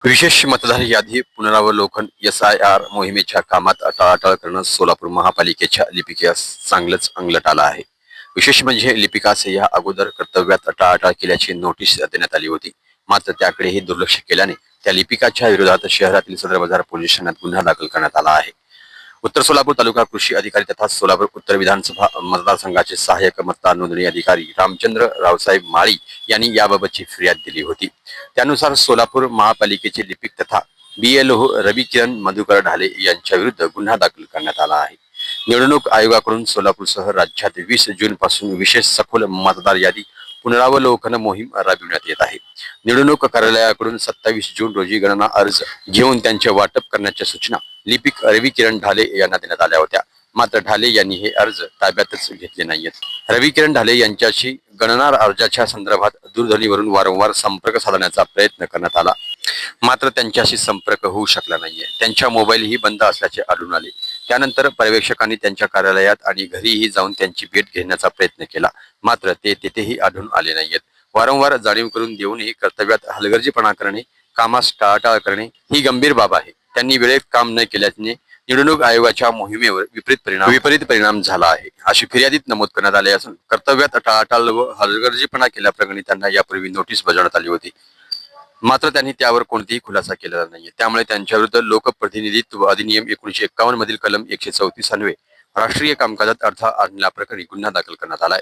विशेष मतदार यादी पुनरावलोकन SIR मोहिमेच्या कामात टाळाटाळ करणं सोलापूर महापालिकेच्या लिपिकेस चांगलंच अंगलट आलं आहे. विशेष म्हणजे लिपिकास या अगोदर कर्तव्यात टाळाटाळ केल्याची नोटीस देण्यात आली होती. मात्र त्याकडेही दुर्लक्ष केल्याने त्या लिपिकाच्या विरोधात शहरातील सदर बाजार पोलीस ठाण्यात गुन्हा दाखल करण्यात आला आहे. उत्तर सोलापूर तालुका कृषी अधिकारी तथा सोलापूर उत्तर विधानसभा मतदारसंघाचे सहाय्यक मतदार नोंदणी अधिकारी रामचंद्र रावसाहेब माळी यांनी याबाबतची फिर्याद दिली होती. त्यानुसार सोलापूर महापालिकेचे लिपिक तथा BLO रवी किरण मधुकर ढाले यांच्या विरुद्ध गुन्हा दाखल करण्यात आला आहे. निवडणूक आयोगाकडून सोलापूरसह राज्यात 20 जून पासून विशेष सखोल मतदार यादी पुनरावलोकन मोहीम राबविण्यात येत आहे. निवडणूक कार्यालयाकडून 27 जून रोजी गणना अर्ज घेऊन त्यांचे वाटप करण्याच्या सूचना लिपिक रवी किरण ढाले यांना देण्यात आल्या होत्या. मात्र ढाले यांनी हे अर्ज ताब्यातच घेतले नाहीयेत. रवी किरण ढाले यांच्याशी गणना अर्जाच्या संदर्भात दूरध्वनीवरून वारंवार संपर्क साधण्याचा प्रयत्न करण्यात आला, मात्र त्यांच्याशी संपर्क होऊ शकला नाहीये. त्यांच्या मोबाईलही बंद असल्याचे आढळून आले. त्यानंतर पर्यवेक्षकांनी त्यांच्या कार्यालयात आणि घरीही जाऊन त्यांची भेट घेण्याचा प्रयत्न केला, मात्र ते तेथेही आढळून आले नाहीयेत. वारंवार जाणीव करून देऊनही कर्तव्यात हलगर्जीपणा करणे, कामास टाळाटाळ करणे ही गंभीर बाब आहे. त्यांनी वेळेत काम न केल्याने निवडणूक आयोगाच्या मोहिमेवर विपरीत परिणाम झाला आहे, अशी फिर्यादीत नमूद करण्यात आले असून कर्तव्यात टाळाटाळ व हलगर्जीपणा केल्याप्रकरणी त्यांना यापूर्वी नोटीस बजावण्यात आली होती. मात्र त्यांनी त्यावर कोणतीही खुलासा केलेला नाहीये. त्यामुळे त्यांच्या विरुद्ध लोकप्रतिनिधित्व अधिनियम 1951 मधील कलम 134 अन्वये राष्ट्रीय कामकाजात अडथळा आणल्याप्रकरणी गुन्हा दाखल करण्यात आलाय.